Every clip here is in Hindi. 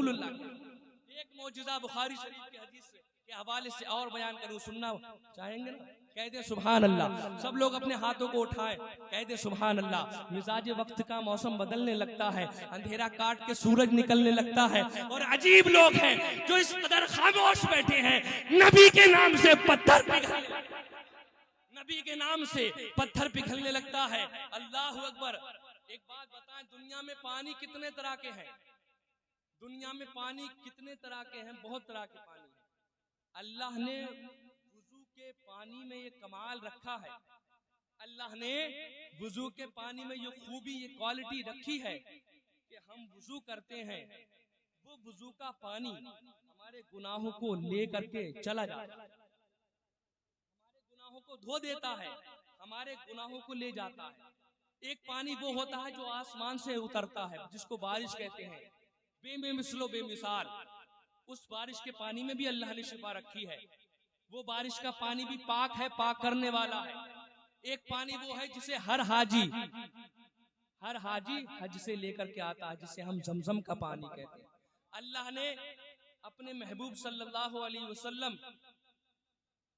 रसूलुल्लाह के एक मौजूदा बुखारी शरीफ के हदीस के हवाले से और बयान करूं, सुनना चाहेंगे ना? कह दे सुभान अल्लाह। सब लोग अपने हाथों को उठाएं, कह दे सुभान अल्लाह। मिजाज वक्त का मौसम बदलने लगता है, अंधेरा काट के सूरज निकलने लगता है, और अजीब लोग हैं जो इस कदर खामोश बैठे हैं, नबी के नाम से पत्थर पिघलने लगता है, नबी के नाम से पत्थर पिघलने लगता है। अल्लाह अकबर। एक बात बताएं, दुनिया में पानी कितने तरह के हैं? दुनिया में पानी कितने तरह के हैं? बहुत तरह के पानी है। अल्लाह ने वुजू के पानी में ये कमाल रखा है, अल्लाह ने वुजू के पानी में ये खूबी, ये क्वालिटी रखी है कि हम वुजू करते हैं, वो वुजू का पानी हमारे गुनाहों को ले करके चला जाता है, हमारे गुनाहों को धो देता है, हमारे गुनाहों को ले जाता है। एक पानी वो होता है जो आसमान से उतरता है, जिसको बारिश कहते हैं, बेमिसलो बेमिसाल। उस बारिश के पानी में भी अल्लाह ने शिफा रखी है। वो बारिश का पानी भी पाक है, पाक करने वाला है। एक पानी वो है जिसे हर हाजी हज से लेकर के आता है, जिसे हम जमजम का पानी कहते हैं। अल्लाह ने अपने महबूब सल्लल्लाहु अलैहि वसल्लम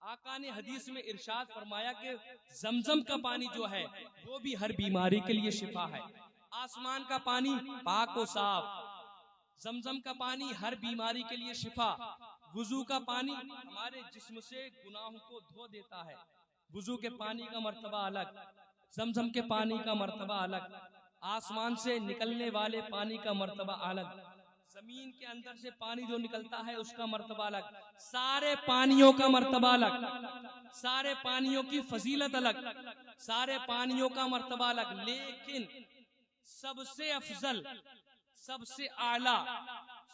आका ने हदीस में इरशाद फरमाया कि जमजम का पानी जो है वो भी हर बीमारी के लिए शिफा है। आसमान का पानी पाक और साफ, जमजम का पानी हर बीमारी के लिए शिफा। वुजू का पानी हमारे जिस्म से गुनाहों को धो देता है। वुजू के पानी का मर्तबा अलग, जमजम के पानी का मर्तबा अलग, आसमान से निकलने वाले पानी का मर्तबा अलग, जमीन के अंदर से पानी जो निकलता है उसका मर्तबा अलग, सारे पानियों का मर्तबा अलग, सारे पानियों की फजीलत अलग, सारे पानियों का मर्तबा अलग। लेकिन सबसे अफजल, सबसे आला,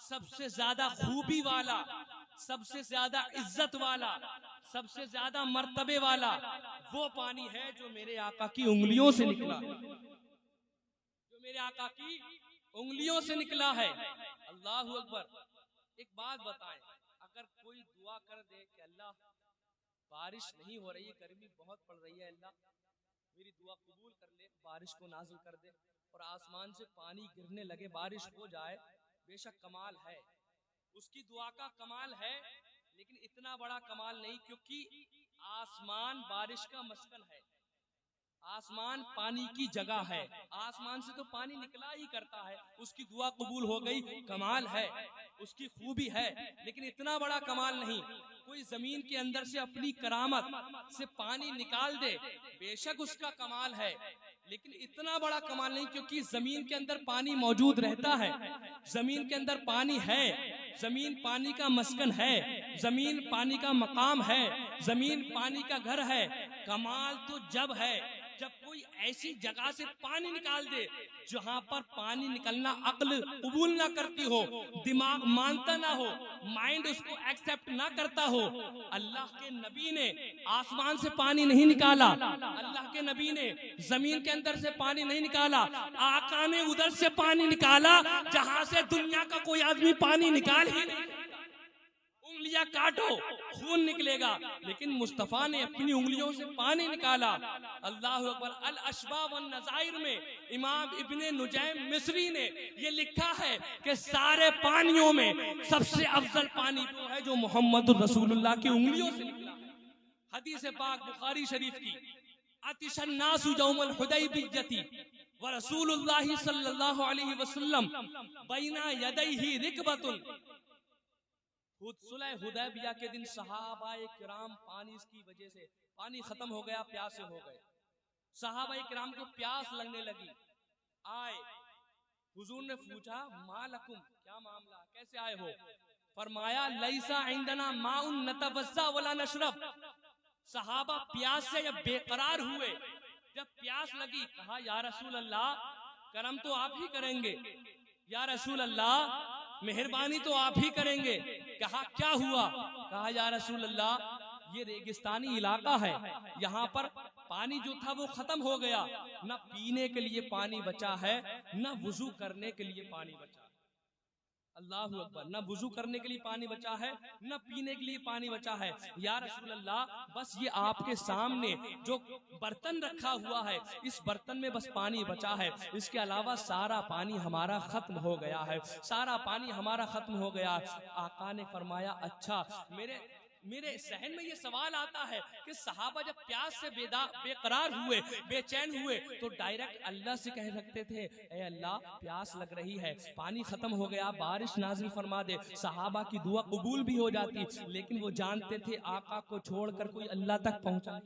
सबसे ज्यादा खूबी वाला, सबसे ज्यादा इज्जत वाला, सबसे ज्यादा मर्तबे वाला वो पानी है जो मेरे आका की उंगलियों से निकला, जो मेरे आका की उंगलियों से निकला है। अल्लाह अकबर। एक बात बताएं, अगर कोई दुआ कर दे कि अल्लाह बारिश नहीं हो रही है, गर्मी बहुत पड़ रही है, अल्लाह मेरी दुआ कबूल कर ले, बारिश को नाजिल कर दे और आसमान से पानी गिरने लगे, बारिश हो जाए, बेशक कमाल है, उसकी दुआ का कमाल है। लेकिन इतना बड़ा कमाल नहीं, क्योंकि आसमान बारिश का मस्कन है, आसमान पानी की जगह है, आसमान से तो पानी निकला ही करता है, उसकी दुआ कबूल हो गई, कमाल है, उसकी खूबी है। लेकिन इतना बड़ा कमाल नहीं, कोई जमीन के अंदर से अपनी करामत से पानी निकाल दे, बेशक उसका कमाल है, लेकिन इतना बड़ा कमाल नहीं, क्योंकि जमीन के अंदर पानी मौजूद रहता है, जमीन के अंदर पानी है, जमीन पानी का मस्कन है, जमीन पानी का मकाम है, जमीन पानी का घर है। कमाल तो जब है जब कोई ऐसी जगह से पानी निकाल दे जहां पर पानी निकलना अक्ल कबूल ना करती हो, दिमाग मानता ना हो, माइंड उसको एक्सेप्ट ना करता हो। अल्लाह के नबी ने आसमान से पानी नहीं निकाला, अल्लाह के नबी ने जमीन के अंदर से पानी नहीं निकाला, आका ने उधर से पानी निकाला जहां से दुनिया का कोई आदमी पानी निकाल ही नहीं। उंगलियां काटो खून निकलेगा, लेकिन मुस्तफा ने अपनी उंगलियों से पानी निकाला। अल्लाह अकबर। अल अशबा वन नज़ाइर में इमाम इब्ने नुजैम मिस्री ने ये लिखा है कि सारे पानियों में सबसे अफजल पानी वो है जो मोहम्मद रसूलुल्लाह की उंगलियों से निकला। हदीस पाक बुखारी शरीफ की, अतिशन नासु यौमल हुदैबिय्यति व रसूलुल्लाह सल्लल्लाहु अलैहि वसल्लम बैना यदैहि रिकबतुन। सुलह हुदैबिया के दिन सहाबाए किराम पानी की वजह से पानी खत्म हो गया, प्यासे हो गए, सहाबाए किराम को प्यास लगने लगी, आए हुजूर ने पूछा मालकुम, क्या मामला, कैसे आए हो? फरमाया लैसा इंदना माउन नतवस्सा वला नशरब। सहाबा प्यास से जब बेकरार हुए, जब प्यास लगी, कहा या रसूल अल्लाह करम तो आप ही करेंगे, या रसूल अल्लाह मेहरबानी तो आप ही करेंगे। कहा क्या हुआ? कहा या रसूल अल्लाह ये रेगिस्तानी इलाका है, यहाँ पर पानी जो था वो खत्म हो गया, न पीने के लिए पानी बचा है, न वुजू करने के लिए पानी बचा। अल्लाहु अकबर। न वुजू करने के लिए पानी बचा है, न पीने के लिए पानी बचा है। या रसूल अल्लाह, बस ये आपके सामने जो बर्तन रखा हुआ है, इस बर्तन में बस पानी बचा है, इसके अलावा सारा पानी हमारा खत्म हो गया है, सारा पानी हमारा खत्म हो गया। आका ने फरमाया अच्छा, मेरे सहन में ये सवाल आता है कि सहाबा जब प्यास से बेकरार हुए, बेचैन हुए, तो डायरेक्ट अल्लाह से कह सकते थे, ए अल्लाह प्यास लग रही है, पानी खत्म हो गया, बारिश नाजिल फरमा दे। सहाबा की दुआ कबूल भी हो जाती, लेकिन वो जानते थे आका को छोड़कर कोई अल्लाह तक पहुंचा,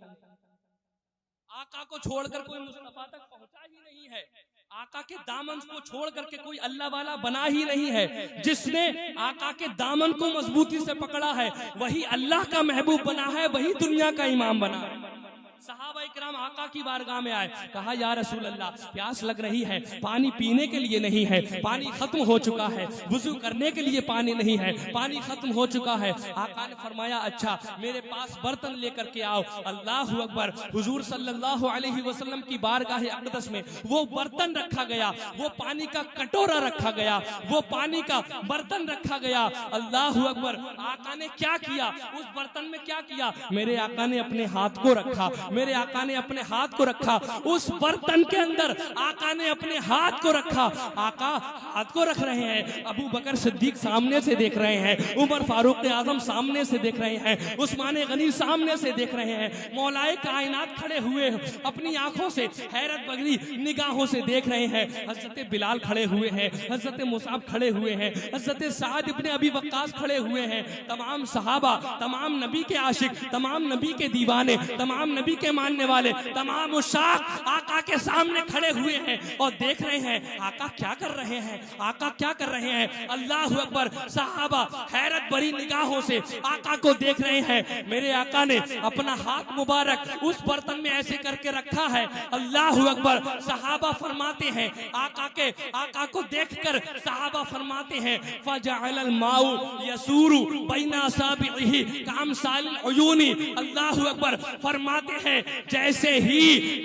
आका को छोड़कर कोई मुस्तफा तक पहुंचा ही नहीं है, आका के दामन को छोड़ करके कोई अल्लाह वाला बना ही नहीं है। जिसने आका के दामन को मजबूती से पकड़ा है वही अल्लाह का महबूब बना है, वही दुनिया का इमाम बना है। सहाबा इकराम आका की बारगाह में आए, कहा या रसूल अल्लाह प्यास लग रही है, पानी पीने के लिए नहीं है, पानी खत्म हो चुका है, वुजू करने के लिए पानी नहीं है, पानी खत्म हो चुका है। आका ने फरमाया अच्छा मेरे पास बर्तन लेकर के आओ। अल्लाह अकबर। हुजूर सल्लल्लाहु अलैहि वसल्लम की बारगाह अक़दस में वो बर्तन रखा गया, वो पानी का कटोरा रखा गया, वो पानी का बर्तन रखा गया। अल्लाह अकबर। आका ने क्या किया, उस बर्तन में क्या किया, मेरे आका ने अपने हाथ को रखा, मेरे आका ने अपने हाथ को रखा, उस बर्तन के अंदर आका ने अपने हाथ को रखा। आका हाथ को रख रहे हैं, अबू बकर सिद्दीक सामने से देख रहे हैं, उमर फारूक आजम सामने से देख रहे हैं, उस्मान गनी सामने से देख रहे हैं, मौलाए कायनात खड़े हुए अपनी आंखों से हैरत बगरी निगाहों से देख रहे हैं, हजरत बिलाल खड़े हुए हैं, हजरत मुसाब खड़े हुए हैं, हजरत साद इब्ने अबी वक्कास खड़े हुए हैं। तमाम सहाबा, तमाम नबी के आशिक, तमाम नबी के दीवाने, तमाम नबी के मानने वाले, तमाम उशाक आका के सामने खड़े हुए हैं और देख रहे हैं आका क्या कर रहे हैं, आका क्या कर रहे हैं। अल्लाह अकबर। सहाबा हैरत भरी निगाहों से आका को देख रहे हैं। मेरे आका ने अपना हाथ मुबारक उस बर्तन में ऐसे करके रखा है। अल्लाह अकबर। सहाबा फरमाते हैं, आका को देखकर सहाबा फरमाते हैं, फजअल माउ यसूरु बैना असाबिही कामसालिल उयूनी। अल्लाह अकबर। फरमाते हैं जैसे ही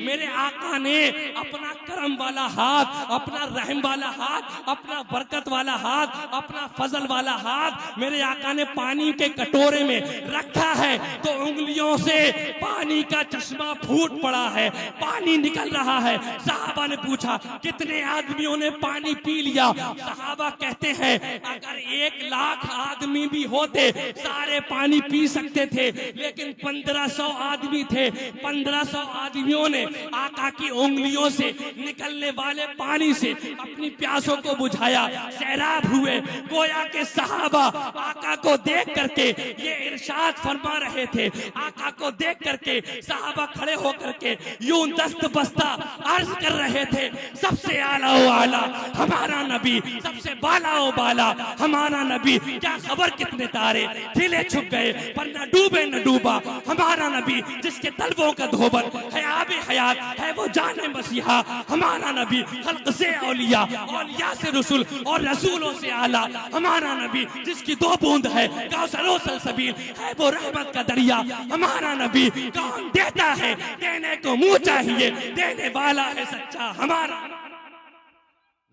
मेरे आका ने अपना करम वाला हाथ, अपना रहम वाला हाथ, अपना बरकत वाला हाथ, अपना फजल वाला हाथ मेरे आका ने पानी के कटोरे में रखा है, तो उंगलियों से पानी का चश्मा फूट पड़ा है, पानी निकल रहा है। सहाबा ने पूछा कितने आदमियों ने पानी पी लिया। सहाबा कहते हैं अगर 1,00,000 आदमी भी होते सारे पानी पी सकते थे, लेकिन 1500 आदमी थे, 1500 आदमियों ने आका की उंगलियों से निकलने वाले पानी से अपनी प्यासों को बुझाया, सैराब हुए। गोया के सहाबा आका को देख करके ये इरशाद फरमा रहे थे, आका को देख करके सहाबा खड़े होकर के यूं दस्त बस्ता अर्ज कर रहे थे, सबसे आला ओ आला हमारा नबी, सबसे बाला ओ बाला हमारा नबी। क्या खबर कितने तारे खिले छुप गए पर न डूबे न डूबा हमारा नबी, जिसके तलवों का धोबन है आबे हयात है वो जाने मसीहा हमारा नबी। खल्क से औलिया, औलिया से रसूल और रसूलों से आला हमारा नबी, जिसकी 2 बूंद है कौसर सलसबील है वो रहमत का दरिया हमारा नबी। कौन देता है, देने को मुंह चाहिए, देने वाला है सच्चा हमारा।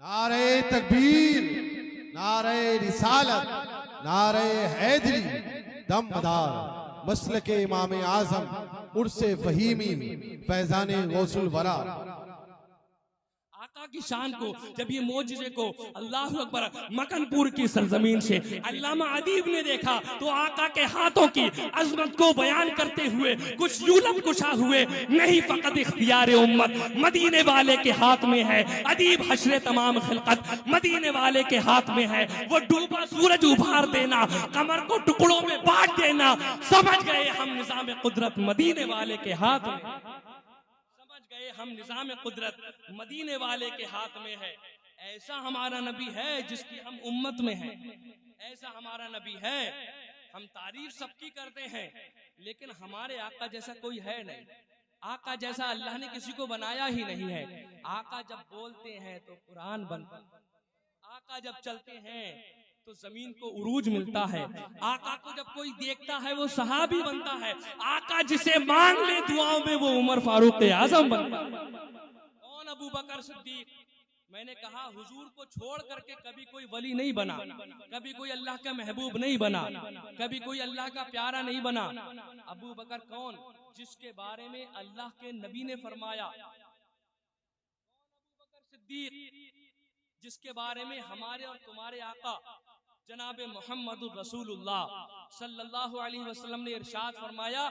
नारे तकबीर, नारे रिसालत, नारे हैदरी, दमदार मसलके इमाम आजम उर्से फहीमी फैजाने गौसुल वरा। आका की शान को, जब ये मोजिज़े को अल्लाह अकबर मकनपुर की सरजमीन से अल्लामा अदीब ने देखा, तो आका के हाथों की अजमत को बयान करते हुए कुछ यूलम कुशा हुए, नहीं फकत इख्तियार उम्मत मदीने वाले के हाथ में है, अदीब हश्र तमाम खिलकत मदीने वाले के हाथ में है। वो डूबा सूरज उभार देना, कमर को टुकड़ों में बांट देना, समझ गए हम निजाम कुदरत मदीने वाले के हाथ में, हम निजाम कुदरत मदीने वाले के हाथ में है। ऐसा हमारा नबी है जिसकी हम उम्मत में हैं, ऐसा हमारा नबी है। हम तारीफ सबकी करते हैं, लेकिन हमारे आका जैसा कोई है नहीं, आका जैसा अल्लाह ने किसी को बनाया ही नहीं है। आका जब बोलते हैं तो कुरान बनता, आका जब चलते हैं तो जमीन को उरूज मिलता है, आका को जब कोई देखता है वो सहाबी बनता है, आका जिसे मांग ले दुआओं में वो उमर फारूक आजम बनता है। कौन? अबू बकर सिद्दीक। मैंने कहा हुजूर को छोड़ करके कभी कोई वली नहीं बना, कभी कोई अल्लाह का महबूब नहीं बना, कभी कोई अल्लाह का प्यारा नहीं बना। अबू बकर कौन? जिसके बारे में अल्लाह के नबी ने फरमाया। अबू बकर सिद्दीक, जिसके बारे में हमारे और तुम्हारे आका जनाब मोहम्मद रसूलुल्लाह सल्लल्लाहु अलैहि वसल्लम ने इरशाद फरमाया,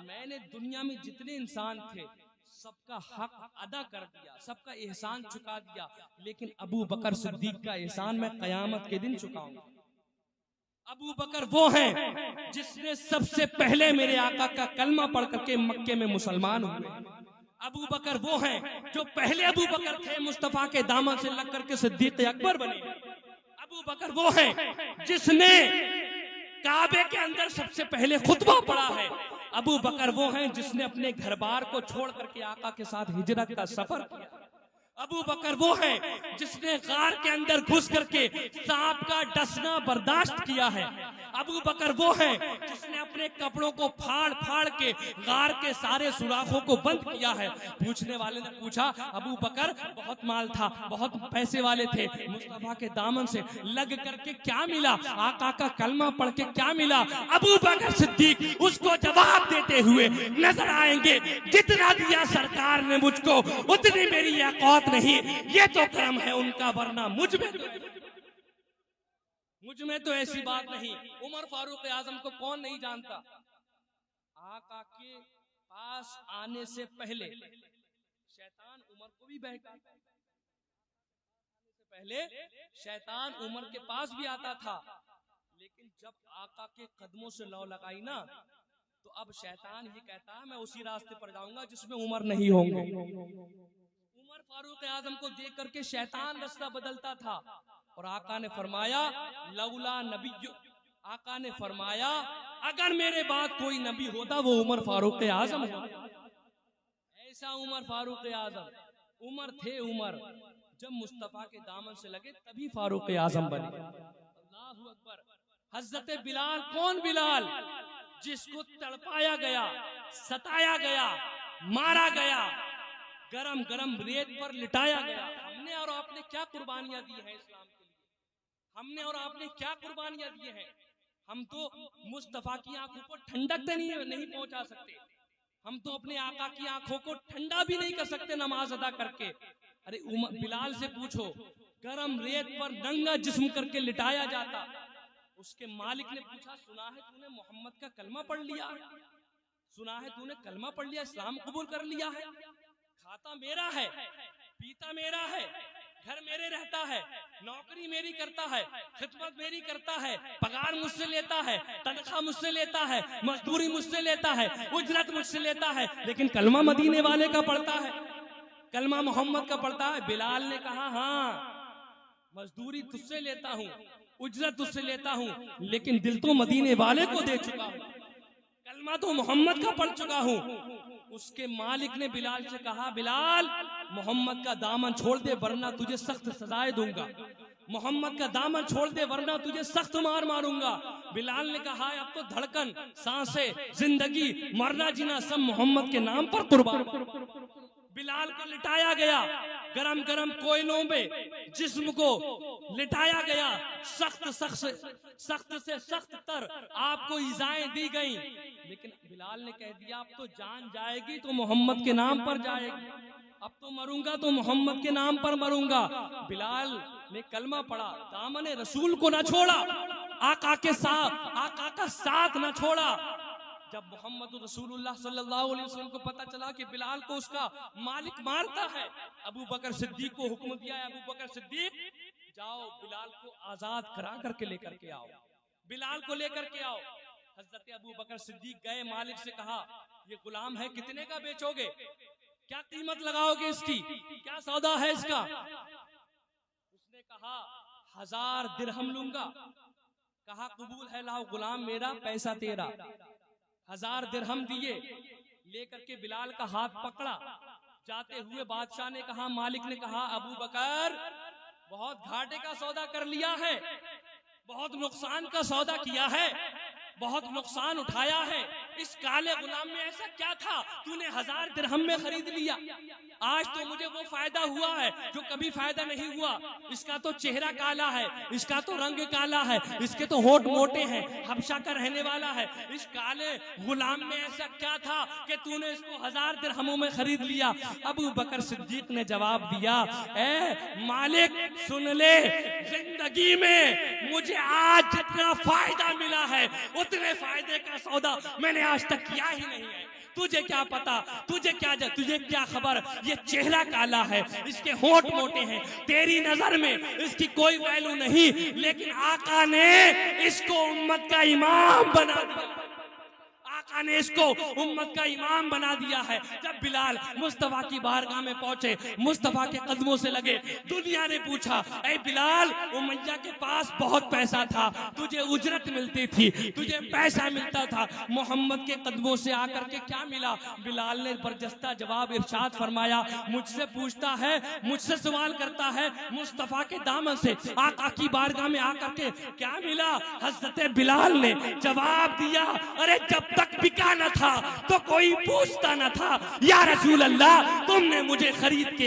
मैंने दुनिया में जितने इंसान थे सबका हक अदा कर दिया, सबका एहसान चुका दिया, लेकिन अबू बकर सिद्दीक का एहसान मैं कयामत के दिन चुकाऊंगा। अबू बकर वो हैं जिसने सबसे पहले मेरे आका का कलमा पढ़ करके मक्के में मुसलमान हुए। अबू बकर वो हैं जो पहले अबू बकर थे, मुस्तफा के दामन से लग करके सिद्दीक अकबर बने। अबू बकर वो हैं जिसने काबे के अंदर सबसे पहले खुतबा पढ़ा है। अबू बकर वो हैं जिसने अपने घर बार को छोड़ करके आका के साथ हिजरत का सफर किया। अबू बकर वो हैं जिसने गार के अंदर घुस करके सांप का डसना बर्दाश्त किया है। अबू बकर वो हैं जिसने अपने कपड़ों को फाड़ फाड़ के गार के सारे सुराखों को बंद किया है। पूछने वाले ने पूछा, अबू बकर बहुत माल था, बहुत पैसे वाले थे, मुस्तफा के दामन से लग करके क्या मिला? आका का कलमा पढ़ के क्या मिला? अबू बकर सिद्दीक उसको जवाब देते हुए नजर आएंगे, जितना दिया सरकार ने मुझको उतनी मेरी औकात नहीं, ये तो कर्म है उनका, वरना मुझ में तो ऐसी बात नहीं। उमर फारूक आजम को कौन नहीं जानता? आका के पास आने से पहले शैतान उमर को भी बहकाता, पहले शैतान उमर के पास भी आता था, लेकिन जब आका के कदमों से लौ लगाई ना, तो अब शैतान ये कहता है मैं उसी रास्ते पर जाऊंगा जिसमें उमर नहीं होंगे। उमर फारूक आजम को देख करके शैतान रास्ता बदलता था, और आका ने फरमाया लौला नबी, आका ने फरमाया अगर मेरे बाद कोई नबी होता वो उमर फारूक आजम होता। ऐसा उमर फारूक आजम, उमर थे उमर, जब मुस्तफा के दामन से लगे तभी फारूक आजम बने। अल्लाहु अकबर। हजरत बिलाल, कौन बिलाल? जिसको तड़पाया गया, सताया गया, मारा गया, गरम गरम रेत पर लिटाया गया। हमने और आपने क्या कुर्बानियां दी हैं इस्लाम के लिए? हमने और आपने क्या कुर्बानियां दी हैं? हम तो मुस्तफा की आंखों को ठंडक नहीं पहुंचा सकते, हम तो अपने आका की आंखों को ठंडा भी नहीं कर सकते नमाज अदा करके। अरे बिलाल से पूछो, गरम रेत पर नंगा जिस्म करके लिटाया जाता। उसके मालिक ने पूछा, सुना है तूने मोहम्मद का कलमा पढ़ लिया है? सुना है तूने कलमा पढ़ लिया, इस्लाम कबूल कर लिया है? खाता मेरा है, पीता मेरा है, घर मेरे रहता है, नौकरी मेरी करता है, खिदमत मेरी करता है, पगार मुझसे लेता है, तनख्वाह मुझसे लेता है, मजदूरी मुझसे लेता है, उजरत मुझसे लेता है, लेकिन कलमा मदीने वाले का पढ़ता है, कलमा मोहम्मद का पढ़ता है। बिलाल ने कहा, हाँ मजदूरी तुझसे लेता हूँ, उजरत तुझसे लेता हूँ, लेकिन दिल तो मदीने वाले को दे चुका हूँ, कलमा तो मोहम्मद का पढ़ चुका हूँ। उसके मालिक ने बिलाल से कहा, बिलाल मोहम्मद का दामन छोड़ दे वरना तुझे सख्त सजाएं दूंगा, मोहम्मद का दामन छोड़ दे वरना तुझे सख्त मार मारूंगा। बिलाल ने कहा, अब तो धड़कन, सांसें, जिंदगी, मरना जीना सब मोहम्मद के नाम पर कुर्बान। बिलाल को लिटाया गया, गरम गरम कोयलों में जिस्म को लिटाया गया, सख्त से सख्त तर आपको इजाएं दी गई, लेकिन बिलाल ने कह दिया अब तो जान जाएगी तो मोहम्मद के नाम पर जाएगी, अब तो मरूंगा तो मोहम्मद के नाम पर मरूंगा। बिलाल ने कलमा पढ़ा, दामन रसूल को ना छोड़ा, आका का साथ ना छोड़ा। जब मोहम्मद रसूलुल्लाह सल्लल्लाहु अलैहि वसल्लम को पता चला कि बिलाल को उसका मालिक मारता है, अबू बकर सिद्दीक को हुक्म दिया है, अबू बकर सिद्दीक जाओ बिलाल को आजाद करा करके लेकर के आओ, बिलाल को लेकर के आओ। हजरत अबू बकर सिद्दीक गए, मालिक से कहा ये गुलाम है, कितने का बेचोगे, क्या कीमत लगाओगे इसकी, क्या सौदा है इसका? उसने कहा 1000 दिरहम लूंगा। कहा कबूल है, लाओ गुलाम मेरा, पैसा तेरा। 1000 दिरहम दिए, लेकर के बिलाल का हाथ पकड़ा। जाते हुए बादशाह ने कहा, मालिक ने कहा, अबू बकर बहुत घाटे का सौदा कर लिया है, बहुत नुकसान का सौदा किया है, बहुत नुकसान उठाया है। इस काले गुलाम में ऐसा क्या था तूने 1000 दिरहम में खरीद लिया? आज तो मुझे वो फायदा हुआ है जो कभी फायदा नहीं हुआ। इसका तो चेहरा काला है, इसका तो रंग काला है, इसके तो होठ मोटे हैं, हबशा का रहने वाला है। इस काले गुलाम में ऐसा क्या था कि तूने इसको 1000 दिरहमों में खरीद लिया? अबू बकर सिद्दीक ने जवाब दिया, ए मालिक सुन ले, जिंदगी में मुझे आज जितना फायदा मिला है उतने फायदे का सौदा मैंने आज तक किया ही नहीं है। तुझे क्या पता, तुझे क्या खबर, ये चेहरा काला है, इसके होंठ मोटे हैं, तेरी नजर में इसकी कोई वैल्यू नहीं, लेकिन आका ने इसको उम्मत का इमाम बना दिया। आका ने इसको उम्मत का इमाम बना दिया है। जब बिलाल मुस्तफा की बारगाह में पहुंचे, मुस्तफा के कदमों से लगे, दुनिया ने पूछा, ऐ बिलाल, उमैया के पास बहुत पैसा था, तुझे उजरत मिलती थी, तुझे पैसा मिलता था, मोहम्मद के कदमों से आकर के क्या मिला? बिलाल ने बरजस्ता जवाब इरशाद फरमाया, मुझसे पूछता है, मुझसे सवाल करता है, मुस्तफा के दामन से आका की बारगाह में आकर के क्या मिला? हजरत बिलाल ने जवाब दिया, अरे जब तक बिका न था तो कोई पूछता न था, या रसूल अल्लाह, तुमने मुझे खरीद के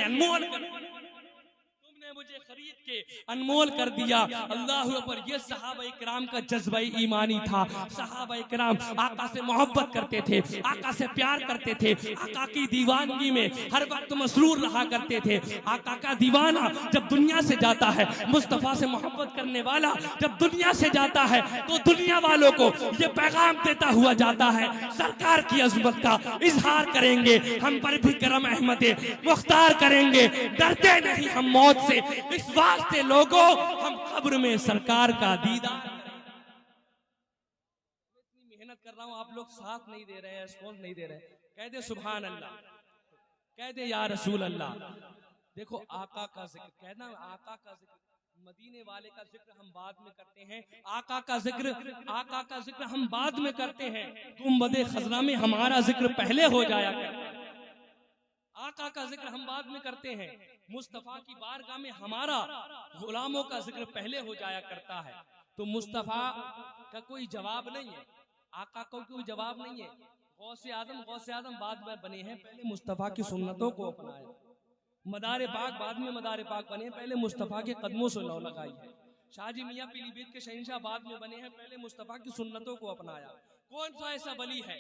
अनमोल कर दिया। अल्लाह अकबर। ये सहाबा इकराम का जज्बा ईमानी था। सहाबा इकराम आका से मोहब्बत करते थे, आका से प्यार करते थे, आका की दीवानगी में हर वक्त मसरूर रहा करते थे। आका का दीवाना जब दुनिया से जाता है, मुस्तफा से मोहब्बत करने वाला जब दुनिया से जाता है, तो दुनिया वालों को ये पैगाम देता हुआ जाता है, सरकार की अजमत का इजहार करेंगे, हम पर भी करम अहमद मुख्तार करेंगे, डरते नहीं हम मौत से, इस वास्ते लोगों हम कब्र में सरकार का दीदार। इतनी मेहनत कर रहा हूं, आप लोग साथ नहीं दे रहे हैं, रिस्पॉन्स नहीं दे रहे। कह दे सुभान अल्लाह, कह दे या रसूल अल्लाह। देखो आका का जिक्र, कहना आका का जिक्र, मदीने वाले का जिक्र हम बाद में करते हैं, आका का जिक्र हम बाद में करते हैं। गुंबदे खजरा में हमारा जिक्र पहले हो जाया करता है। आका का जिक्र हम बाद में करते हैं, मुस्तफा की बारगाह में हमारा गुलामों का जिक्र पहले हो जाया करता है। तो मुस्तफा का कोई जवाब नहीं है, आका का कोई जवाब नहीं है। गौसे आदम बाद में बने हैं, पहले मुस्तफा की सुन्नतों को अपनाया। मदारे पाक बाद में मदारे पाक बने, पहले मुस्तफा के कदमों से लौ लगाई है। शाहजी मियां पीलीभीत के शहंशाह बाद में बने हैं, पहले मुस्तफा की सुन्नतों को अपनाया। कौन सा ऐसा वली है,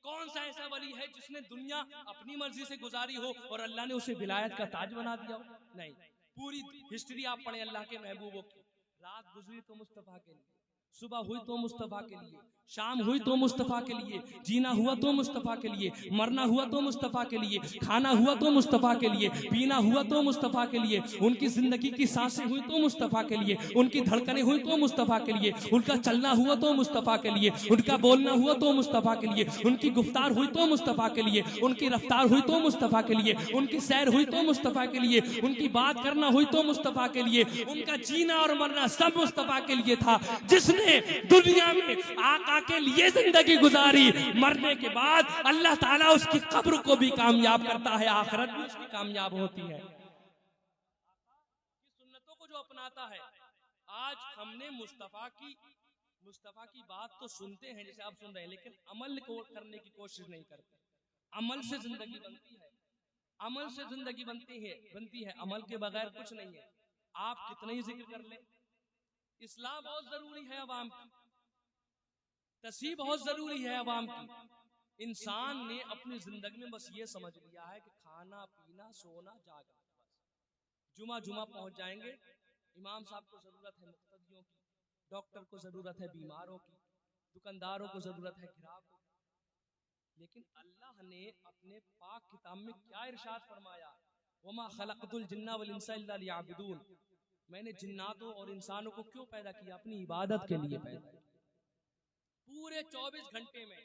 कौन सा ऐसा वली है जिसने दुनिया अपनी मर्जी से गुजारी हो और अल्लाह ने उसे विलायत का ताज बना दिया हो? नहीं। पूरी हिस्ट्री आप पढ़े अल्लाह के महबूबों की। रात गुजरी तो मुस्तफा के लिए, सुबह हुई तो मुस्तफा के लिए, शाम हुई तो मुस्तफा के लिए, जीना हुआ तो मुस्तफा के लिए, मरना हुआ तो मुस्तफा के लिए, खाना हुआ तो मुस्तफा के लिए, पीना हुआ तो मुस्तफा के लिए, उनकी जिंदगी की सांसें हुई तो मुस्तफा के लिए, उनकी धड़कनें हुई तो मुस्तफा के लिए, उनका चलना हुआ तो मुस्तफा के लिए, उनका बोलना हुआ तो मुस्तफा के लिए, उनकी गुफ्तार हुई तो मुस्तफा के लिए, उनकी रफ्तार हुई तो मुस्तफा के लिए, उनकी सैर हुई तो मुस्तफा के लिए, उनकी बात करना हुई तो मुस्तफा के लिए, उनका जीना और मरना सब मुस्तफा के लिए था। जिसने दुनिया में आका के लिए जिंदगी गुजारी, मरने के बाद अल्लाह ताला उसकी कब्र को भी कामयाब करता है, आखिरत भी उसकी कामयाब होती है। सुन्नतों को जो अपनाता है, आज हमने मुस्तफा की बात तो सुनते हैं जैसे आप सुन रहे हैं, लेकिन अमल को करने की कोशिश नहीं करते। अमल से जिंदगी बनती है, अमल से जिंदगी बनती है, अमल के बगैर कुछ नहीं है। आप कितना ही जिक्र कर ले, इस्लाह बहुत जरूरी है अवाम की, तस्हीह बहुत जरूरी है अवाम की। इंसान ने अपनी जिंदगी में बस ये समझ लिया है कि खाना पीना सोना जागना, बस जुमा पहुंच जाएंगे। इमाम साहब को जरूरत है मुक्तदियों की, डॉक्टर को जरूरत है बीमारों की, दुकानदारों को जरूरत है ग्राहकों की। लेकिन अल्लाह ने अपने पाक किताब में क्या इरशाद फरमाया, वमा खलक़तुल जिन्ना वल इंसा इल्ला लियअबुदून, मैंने जिन्नातों और इंसानों को क्यों पैदा किया? अपनी इबादत के लिए पैदा किया। पूरे 24 घंटे में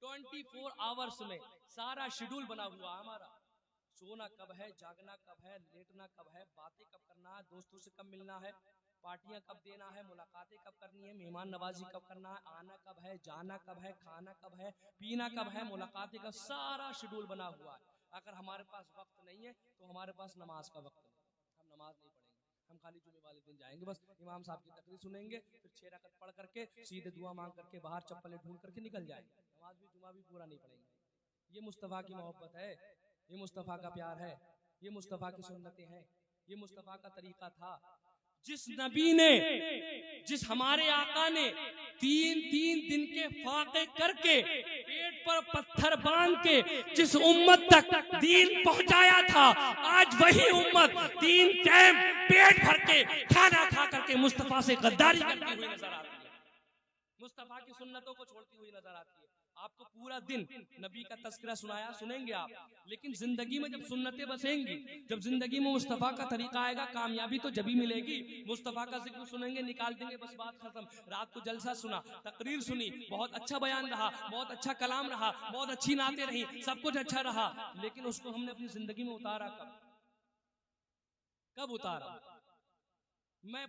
24 आवर्स में सारा शेड्यूल बना हुआ हमारा। सोना कब है, जागना कब है, लेटना कब है, बातें कब करना है, दोस्तों से कब मिलना है, पार्टियां कब देना है, मुलाकातें कब करनी है, मेहमान नवाजी कब करना है, आना कब है, जाना कब है, खाना कब है, पीना कब है, मुलाकातें का सारा शेड्यूल बना हुआ है। अगर हमारे पास वक्त नहीं है तो हमारे पास नमाज का वक्त नहीं, हम नमाज नहीं पढ़ेंगे, हम खाली जुमे वाले दिन जाएंगे, बस इमाम साहब की तकरीर सुनेंगे, फिर 6 रकात पढ़ करके सीधे दुआ मांग करके बाहर चप्पलें ढूंढ करके निकल जाएंगे, नमाज भी जुमा भी पूरा नहीं पढ़ेंगे। ये मुस्तफा की मोहब्बत है। ये मुस्तफ़ा का प्यार है, ये मुस्तफ़ा की सुन्नतें हैं, ये मुस्तफ़ा का तरीका था। जिस नबी ने, जिस हमारे आका ने 3-3 दिन के फाके करके पेट पर पत्थर बांध के जिस उम्मत तक दीन पहुंचाया था, आज वही उम्मत 3 टाइम पेट भर के खाना खा करके मुस्तफ़ा से गद्दारी करती हुई नजर आती है, मुस्तफ़ा की सुन्नतों को छोड़ती हुई नजर आती है। आपको पूरा दिन नबी का तज़किरा सुनाया, सुनेंगे आप, लेकिन जिंदगी में जब सुन्नतें बसेंगी, जब जिंदगी में मुस्तफ़ा का तरीका आएगा, कामयाबी तो जब ही मिलेगी। मुस्तफ़ा का जिक्र सुनेंगे, निकाल देंगे, बस बात खत्म। रात को जलसा सुना, तकरीर सुनी, बहुत अच्छा बयान रहा, बहुत अच्छा कलाम रहा, बहुत अच्छी नातें रही, सब कुछ अच्छा रहा, लेकिन उसको हमने अपनी जिंदगी में उतारा कब उतारा? मैं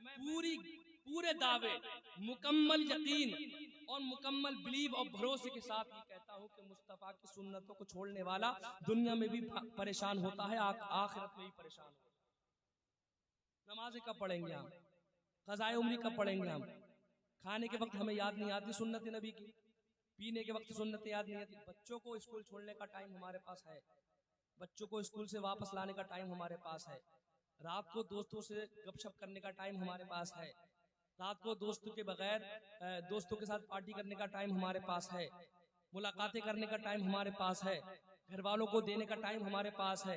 पूरे दावे, मुकम्मल यकीन और मुकम्मल बिलीव और भरोसे के साथ ये कहता हूँ कि मुस्तफ़ा की सुन्नतों को छोड़ने वाला दुनिया में भी परेशान होता है, आखिरत में भी परेशान होता है। नमाजें कब पढ़ेंगे हम? क़ज़ाए उम्री कब पढ़ेंगे हम? खाने के वक्त हमें याद नहीं आती सुन्नत नबी की, पीने के वक्त सुन्नत याद नहीं आती। बच्चों को स्कूल छोड़ने का टाइम हमारे पास है, बच्चों को स्कूल से वापस लाने का टाइम हमारे पास है, रात को दोस्तों से गपशप करने का टाइम हमारे पास है, रात को दोस्तों के बगैर दोस्तों के साथ पार्टी करने का टाइम हमारे पास है, मुलाकातें करने का टाइम हमारे पास है, घर वालों को देने का टाइम हमारे पास है।